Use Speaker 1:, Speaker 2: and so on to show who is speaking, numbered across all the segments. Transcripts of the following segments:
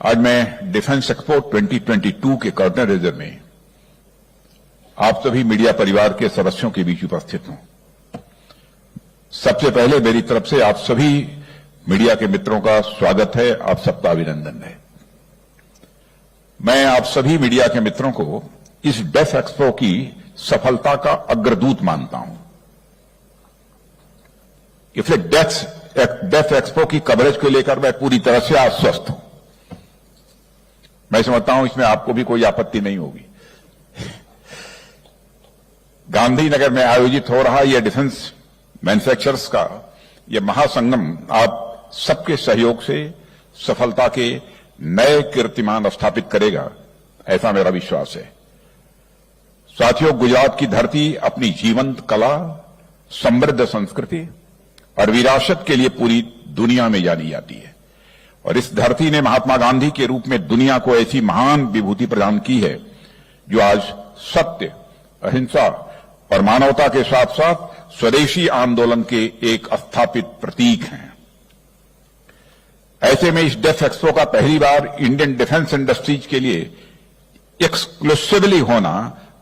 Speaker 1: आज मैं defence expo 2022 के कर्टन में आप सभी मीडिया परिवार के सदस्यों के बीच उपस्थित हूं। सबसे पहले मेरी तरफ से आप सभी मीडिया के मित्रों का स्वागत है, आप सबका अभिनंदन है। मैं आप सभी मीडिया के मित्रों को इस डेफ एक्सपो की सफलता का अग्रदूत मानता हूं। इसलिए डेफ एक्सपो की कवरेज को लेकर मैं पूरी तरह से आश्वस्त हूं। मैं समझता हूं इसमें आपको भी कोई आपत्ति नहीं होगी। गांधीनगर में आयोजित हो रहा यह डिफेंस मैन्युफैक्चरर्स का यह महासंगम आप सबके सहयोग से सफलता के नए कीर्तिमान स्थापित करेगा, ऐसा मेरा विश्वास है। साथियों, गुजरात की धरती अपनी जीवंत कला, समृद्ध संस्कृति और विरासत के लिए पूरी दुनिया में जानी जाती है और इस धरती ने महात्मा गांधी के रूप में दुनिया को ऐसी महान विभूति प्रदान की है जो आज सत्य, अहिंसा और मानवता के साथ साथ स्वदेशी आंदोलन के एक स्थापित प्रतीक हैं। ऐसे में इस डेफ एक्सपो का पहली बार इंडियन डिफेंस इंडस्ट्रीज के लिए एक्सक्लूसिवली होना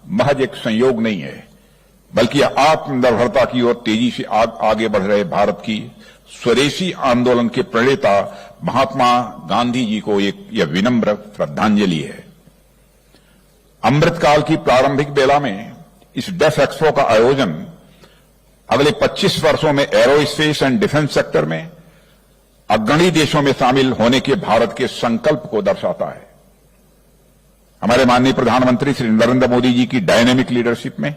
Speaker 1: महज एक संयोग नहीं है, बल्कि आत्मनिर्भरता की ओर तेजी से आगे बढ़ रहे भारत की स्वदेशी आंदोलन के प्रणेता महात्मा गांधी जी को यह विनम्र श्रद्धांजलि है। अमृतकाल की प्रारंभिक बेला में इस डेफ एक्सपो का आयोजन अगले 25 वर्षों में एरोस्पेस एंड डिफेंस सेक्टर में अग्रणी देशों में शामिल होने के भारत के संकल्प को दर्शाता है। हमारे माननीय प्रधानमंत्री श्री नरेंद्र मोदी जी की डायनेमिक लीडरशिप में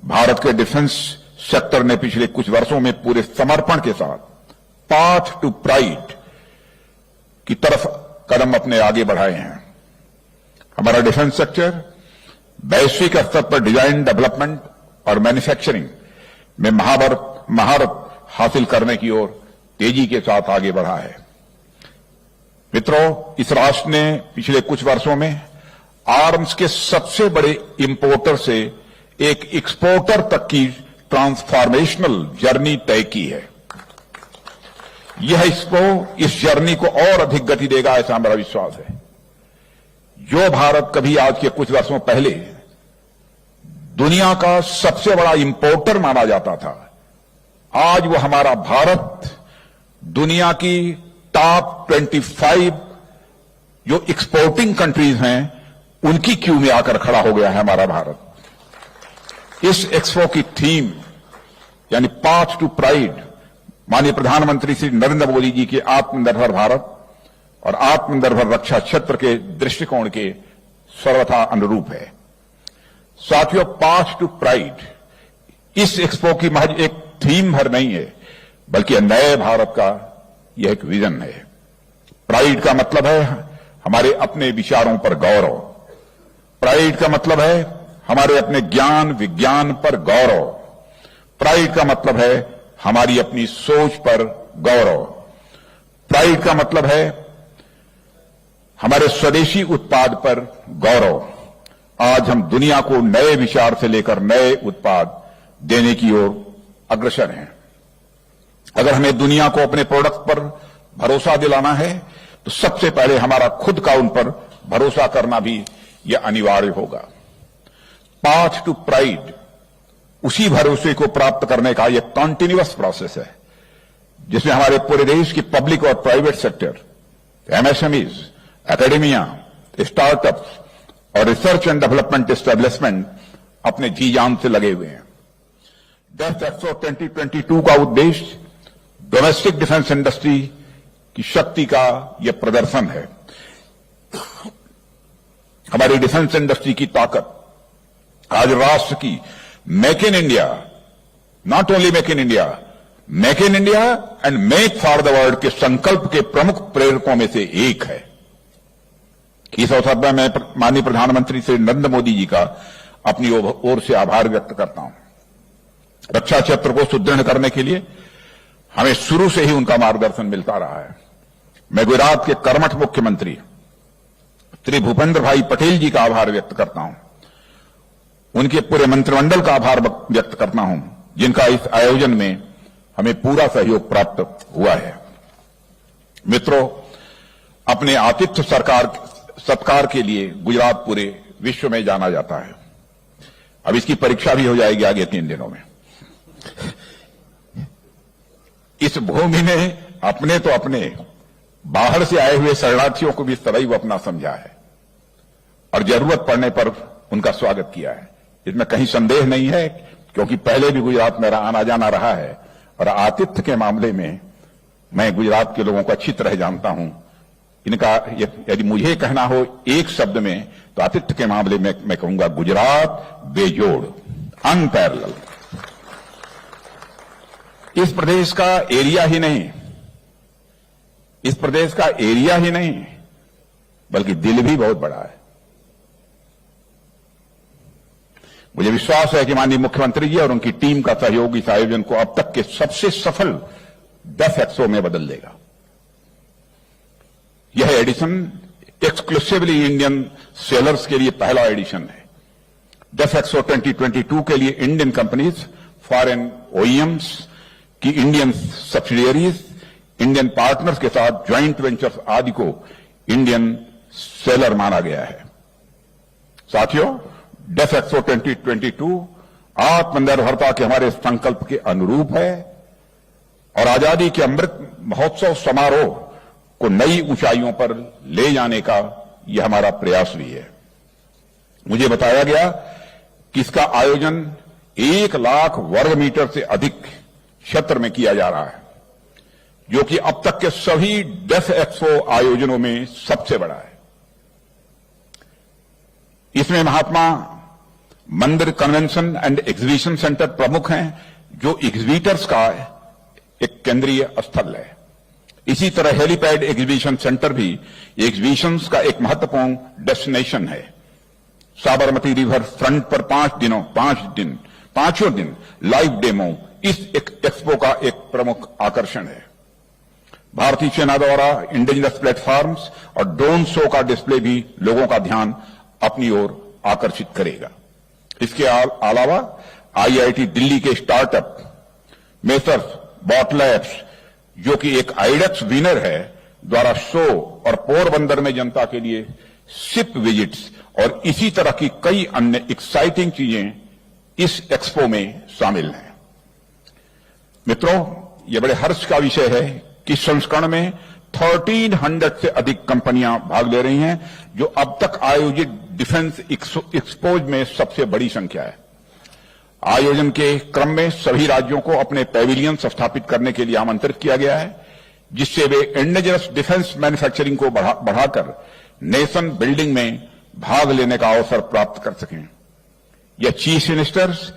Speaker 1: भारत के डिफेंस सेक्टर ने पिछले कुछ वर्षों में पूरे समर्पण के साथ पाथ टू प्राइड की तरफ कदम अपने आगे बढ़ाए हैं। हमारा डिफेंस सेक्टर वैश्विक स्तर पर डिजाइन, डेवलपमेंट और मैन्युफैक्चरिंग में महारत हासिल करने की ओर तेजी के साथ आगे बढ़ा है। मित्रों, इस राष्ट्र ने पिछले कुछ वर्षों में आर्म्स के सबसे बड़े इंपोर्टर से एक एक्सपोर्टर तक की ट्रांसफॉर्मेशनल जर्नी तय की है। यह इस जर्नी को और अधिक गति देगा, ऐसा मेरा विश्वास है। जो भारत कभी आज के कुछ वर्षों पहले दुनिया का सबसे बड़ा इंपोर्टर माना जाता था, आज वो हमारा भारत दुनिया की टॉप 25 जो एक्सपोर्टिंग कंट्रीज हैं उनकी क्यू में आकर खड़ा हो गया है हमारा भारत। इस एक्सपो की थीम यानी पाथ टू प्राइड माननीय प्रधानमंत्री श्री नरेंद्र मोदी जी के आत्मनिर्भर भारत और आत्मनिर्भर रक्षा क्षेत्र के दृष्टिकोण के सर्वथा अनुरूप है। साथियों, पाथ टू प्राइड इस एक्सपो की महज एक थीम भर नहीं है, बल्कि नए भारत का यह एक विजन है। प्राइड का मतलब है हमारे अपने विचारों पर गौरव। प्राइड का मतलब है हमारे अपने ज्ञान विज्ञान पर गौरव। प्राइड का मतलब है हमारी अपनी सोच पर गौरव। प्राइड का मतलब है हमारे स्वदेशी उत्पाद पर गौरव। आज हम दुनिया को नए विचार से लेकर नए उत्पाद देने की ओर अग्रसर हैं। अगर हमें दुनिया को अपने प्रोडक्ट पर भरोसा दिलाना है तो सबसे पहले हमारा खुद का उन पर भरोसा करना भी यह अनिवार्य होगा। पाथ टू प्राइड उसी भरोसे को प्राप्त करने का यह कॉन्टिन्यूअस प्रोसेस है, जिसमें हमारे पूरे देश की पब्लिक और private sector, MSMEs, academia, startups और रिसर्च एंड डेवलपमेंट एस्टेब्लिशमेंट अपने जी जान से लगे हुए हैं। डेफ एक्सपो 2022 का उद्देश्य डोमेस्टिक डिफेंस इंडस्ट्री की शक्ति का यह प्रदर्शन है। हमारी डिफेंस इंडस्ट्री की ताकत आज राष्ट्र की make in India, not only make in India, make in India and make for the world के संकल्प के प्रमुख प्रेरकों में से एक है। इस अवसर पर मैं माननीय प्रधानमंत्री श्री नरेंद्र मोदी जी का अपनी ओर से आभार व्यक्त करता हूं। रक्षा क्षेत्र को सुदृढ़ करने के लिए हमें शुरू से ही उनका मार्गदर्शन मिलता रहा है। मैं गुजरात के कर्मठ मुख्यमंत्री श्री भूपेंद्र भाई पटेल जी का आभार व्यक्त करता हूं। उनके पूरे मंत्रिमंडल का आभार व्यक्त करता हूं, जिनका इस आयोजन में हमें पूरा सहयोग प्राप्त हुआ है। मित्रों, अपने आतिथ्य सत्कार के लिए गुजरात पूरे विश्व में जाना जाता है। अब इसकी परीक्षा भी हो जाएगी आगे 3 दिनों में। इस भूमि ने अपने तो अपने बाहर से आए हुए शरणार्थियों को भी सदैव अपना समझा है और जरूरत पड़ने पर उनका स्वागत किया है। इसमें कहीं संदेह नहीं है, क्योंकि पहले भी गुजरात मेरा आना जाना रहा है और आतिथ्य के मामले में मैं गुजरात के लोगों को अच्छी तरह जानता हूं। इनका यदि मुझे कहना हो एक शब्द में, तो आतिथ्य के मामले में मैं कहूंगा गुजरात बेजोड़, अनपैरेलल। इस प्रदेश का एरिया ही नहीं, बल्कि दिल भी बहुत बड़ा है। मुझे विश्वास है कि माननीय मुख्यमंत्री जी और उनकी टीम का सहयोग इस आयोजन को अब तक के सबसे सफल 10 एक्सपो में बदल देगा। यह एडिशन एक्सक्लूसिवली इंडियन सेलर्स के लिए पहला एडिशन है। 10 एक्सपो 2022 के लिए इंडियन कंपनीज, फॉरेन ओईएम्स की इंडियन सब्सिडियरीज, इंडियन पार्टनर्स के साथ ज्वाइंट वेंचर्स आदि को इंडियन सेलर माना गया है। साथियों, 10 एक्सपो 2022 आत्मनिर्भरता के हमारे संकल्प के अनुरूप है और आजादी के अमृत महोत्सव समारोह को नई ऊंचाइयों पर ले जाने का यह हमारा प्रयास भी है। मुझे बताया गया कि इसका आयोजन 1 लाख वर्ग मीटर से अधिक क्षेत्र में किया जा रहा है, जो कि अब तक के सभी 10 एक्सपो आयोजनों में सबसे बड़ा है। इसमें महात्मा मंदिर कन्वेंशन एंड एग्जीबिशन सेंटर प्रमुख हैं, जो एग्जीबिटर्स का एक केंद्रीय स्थल है। इसी तरह हेलीपैड एग्जीबिशन सेंटर भी एग्जीबिशंस का एक महत्वपूर्ण डेस्टिनेशन है। साबरमती रिवर फ्रंट पर 5 दिन लाइव डेमो इस एक्सपो का एक प्रमुख आकर्षण है। भारतीय सेना द्वारा इंडिजिनस प्लेटफॉर्म्स और ड्रोन शो का डिस्प्ले भी लोगों का ध्यान अपनी ओर आकर्षित करेगा। इसके अलावा आईआईटी दिल्ली के स्टार्टअप मेसर्स बॉटलैब्स, जो कि एक आइडेक्स विनर है, द्वारा शो और पोरबंदर में जनता के लिए शिप विजिट्स और इसी तरह की कई अन्य एक्साइटिंग चीजें इस एक्सपो में शामिल हैं। मित्रों, यह बड़े हर्ष का विषय है कि संस्करण में 1300 से अधिक कंपनियां भाग ले रही हैं, जो अब तक आयोजित डिफेंस एक्सपोज में सबसे बड़ी संख्या है। आयोजन के क्रम में सभी राज्यों को अपने पैविलियन स्थापित करने के लिए आमंत्रित किया गया है, जिससे वे इंडिजिनस डिफेंस मैन्युफैक्चरिंग को बढ़ाकर नेशन बिल्डिंग में भाग लेने का अवसर प्राप्त कर सकें। यह chief ministers,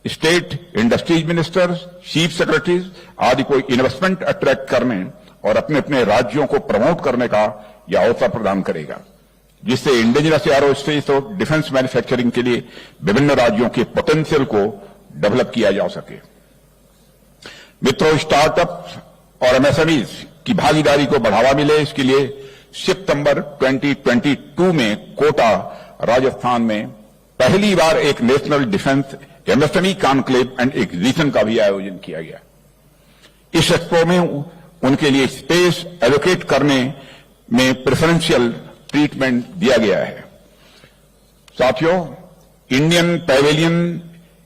Speaker 1: state industries ministers, chief secretaries आदि को इन्वेस्टमेंट अट्रैक्ट करने और अपने अपने राज्यों को प्रमोट करने का यह अवसर प्रदान करेगा, जिससे इंडिजिनस एरोस्पेस और डिफेंस मैन्युफैक्चरिंग के लिए विभिन्न राज्यों के पोटेंशियल को डेवलप किया जा सके। मित्रों, स्टार्टअप और एमएसएमईज की भागीदारी को बढ़ावा मिले, इसके लिए सितंबर 2022 में कोटा, राजस्थान में पहली बार एक national defence MSME conclave and exhibition का भी आयोजन किया गया। इस एक्सपो में उनके लिए स्पेस एलोकेट करने में प्रेफरेंशियल ट्रीटमेंट दिया गया है। साथियों, इंडियन पैवेलियन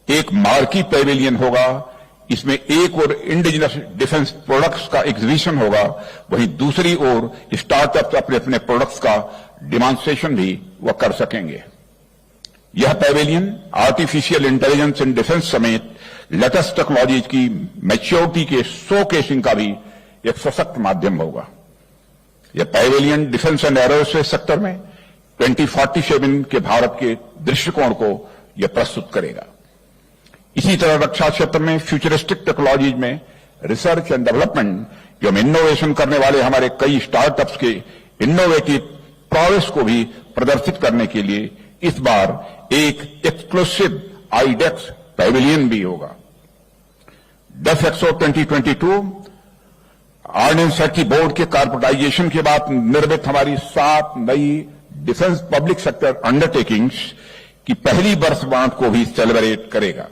Speaker 1: एक मार्की पैवेलियन होगा। इसमें एक ओर इंडिजिनस डिफेंस प्रोडक्ट्स का एग्जीबिशन होगा, वहीं दूसरी ओर स्टार्टअप्स अपने अपने प्रोडक्ट्स का डिमॉन्स्ट्रेशन भी वह कर सकेंगे। यह pavilion artificial intelligence in defence समेत लेटेस्ट टेक्नोलॉजीज की मैच्योरिटी के शोकेसिंग का भी एक सशक्त माध्यम होगा। यह pavilion defence and aerospace sector में 2047 के भारत के दृष्टिकोण को यह प्रस्तुत करेगा। इसी तरह रक्षा क्षेत्र में फ्यूचरिस्टिक टेक्नोलॉजीज में रिसर्च एंड डेवलपमेंट एवं इनोवेशन करने वाले हमारे कई स्टार्टअप्स के इनोवेटिव प्रोग्रेस को भी प्रदर्शित करने के लिए इस बार एक एक्सक्लूसिव आईडेक्स पैवेलियन भी होगा। 10 एक्सपो 2022 ऑर्डिनेंस सेफ्टी बोर्ड के कॉर्पोरेटाइजेशन के बाद निर्मित हमारी 7 नई डिफेंस पब्लिक सेक्टर अंडरटेकिंग्स की पहली वर्षगांठ को भी सेलिब्रेट करेगा।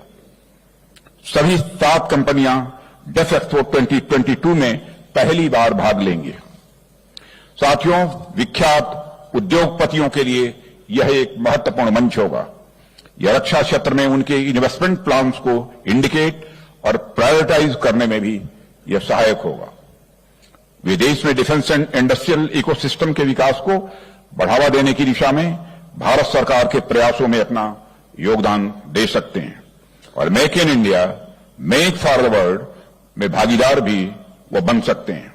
Speaker 1: सभी 7 कंपनियां 10 एक्सपो 2022 में पहली बार भाग लेंगी। साथियों, विख्यात उद्योगपतियों के लिए यह एक महत्वपूर्ण मंच होगा। यह रक्षा क्षेत्र में उनके इन्वेस्टमेंट प्लान्स को इंडिकेट और प्रायोरिटाइज करने में भी यह सहायक होगा। वे देश में डिफेंस एंड इंडस्ट्रियल इकोसिस्टम के विकास को बढ़ावा देने की दिशा में भारत सरकार के प्रयासों में अपना योगदान दे सकते हैं और make in India, make for the world में भागीदार भी वो बन सकते हैं।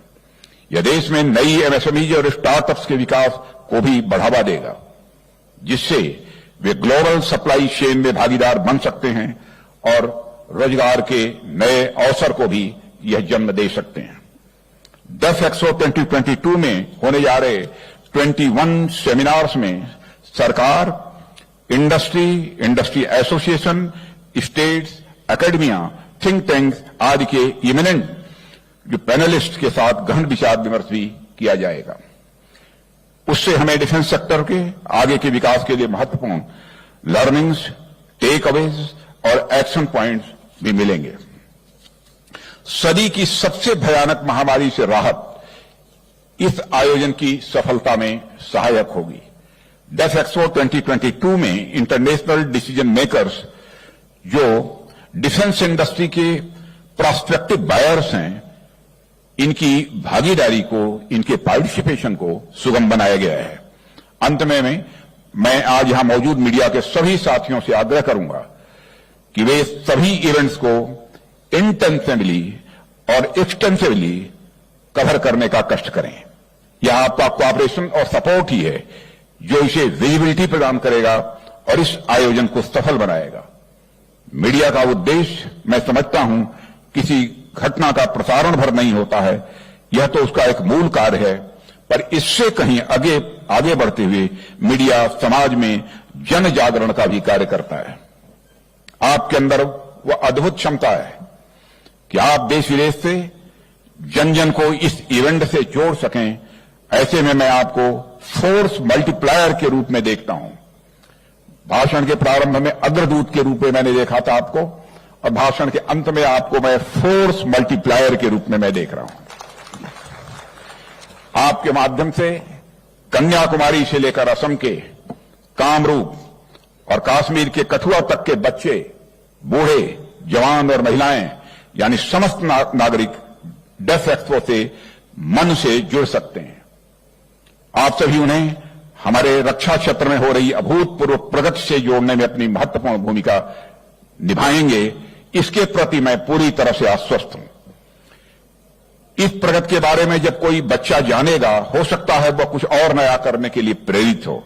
Speaker 1: यह देश में नई एमएसएमई और स्टार्टअप्स के विकास को भी बढ़ावा देगा, जिससे वे ग्लोबल सप्लाई चेन में भागीदार बन सकते हैं और रोजगार के नए अवसर को भी यह जन्म दे सकते हैं। 10 एक्सपो 2022 में होने जा रहे 21 सेमिनार्स में सरकार, industry association, states, academia, think tanks आदि के इमिनेंट जो पैनलिस्ट के साथ गहन विचार विमर्श भी किया जाएगा। उससे हमें डिफेंस सेक्टर के आगे के विकास के लिए महत्वपूर्ण लर्निंग्स, टेक अवेज और एक्शन पॉइंट्स भी मिलेंगे। सदी की सबसे भयानक महामारी से राहत इस आयोजन की सफलता में सहायक होगी। डेफ एक्सपो 2022 में इंटरनेशनल डिसीजन मेकर्स जो डिफेंस इंडस्ट्री के प्रोस्पेक्टिव बायर्स हैं, इनकी भागीदारी को, इनके पार्टिसिपेशन को सुगम बनाया गया है। अंत में मैं आज यहां मौजूद मीडिया के सभी साथियों से आग्रह करूंगा कि वे सभी इवेंट्स को इंटेंसिवली और एक्सटेंसिवली कवर करने का कष्ट करें। यह आपका कोऑपरेशन और सपोर्ट ही है जो इसे विजिबिलिटी प्रदान करेगा और इस आयोजन को सफल बनाएगा। मीडिया का उद्देश्य मैं समझता हूं किसी घटना का प्रसारण भर नहीं होता है, यह तो उसका एक मूल कार्य है, पर इससे कहीं आगे बढ़ते हुए मीडिया समाज में जन जागरण का भी कार्य करता है। आपके अंदर वह अद्भुत क्षमता है कि आप देश विदेश से जन जन को इस इवेंट से जोड़ सकें। ऐसे में मैं आपको फोर्स मल्टीप्लायर के रूप में देखता हूं। भाषण के प्रारंभ में अग्रदूत के रूप में मैंने देखा था आपको, और भाषण के अंत में आपको मैं फोर्स मल्टीप्लायर के रूप में मैं देख रहा हूं। आपके माध्यम से कन्याकुमारी से लेकर असम के कामरूप और कश्मीर के कठुआ तक के बच्चे, बूढ़े, जवान और महिलाएं यानी समस्त नागरिक डेफ एक्सपो से मन से जुड़ सकते हैं। आप सभी उन्हें हमारे रक्षा क्षेत्र में हो रही अभूतपूर्व प्रगति से जोड़ने में अपनी महत्वपूर्ण भूमिका निभाएंगे, इसके प्रति मैं पूरी तरह से आश्वस्त हूं। इस प्रगति के बारे में जब कोई बच्चा जानेगा, हो सकता है वह कुछ और नया करने के लिए प्रेरित हो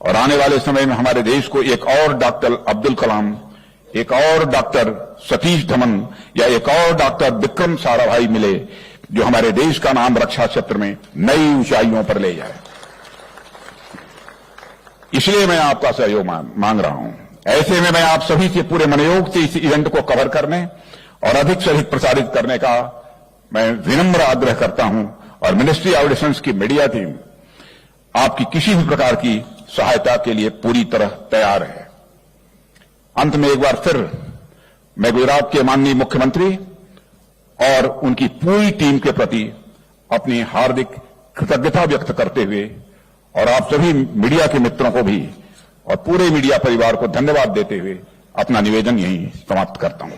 Speaker 1: और आने वाले समय में हमारे देश को एक और डॉक्टर अब्दुल कलाम, एक और डॉक्टर सतीश धवन या एक और डॉक्टर विक्रम साराभाई मिले, जो हमारे देश का नाम रक्षा क्षेत्र में नई ऊंचाइयों पर ले जाए। इसलिए मैं आपका सहयोग मांग रहा हूं। ऐसे में मैं आप सभी से पूरे मनोयोग से इस इवेंट को कवर करने और अधिक से अधिक प्रसारित करने का मैं विनम्र आग्रह करता हूं और मिनिस्ट्री ऑफ डिफेंस की मीडिया टीम आपकी किसी भी प्रकार की सहायता के लिए पूरी तरह तैयार है। अंत में एक बार फिर मैं गुजरात के माननीय मुख्यमंत्री और उनकी पूरी टीम के प्रति अपनी हार्दिक कृतज्ञता व्यक्त करते हुए और आप सभी मीडिया के मित्रों को भी और पूरे मीडिया परिवार को धन्यवाद देते हुए अपना निवेदन यहीं समाप्त करता हूं।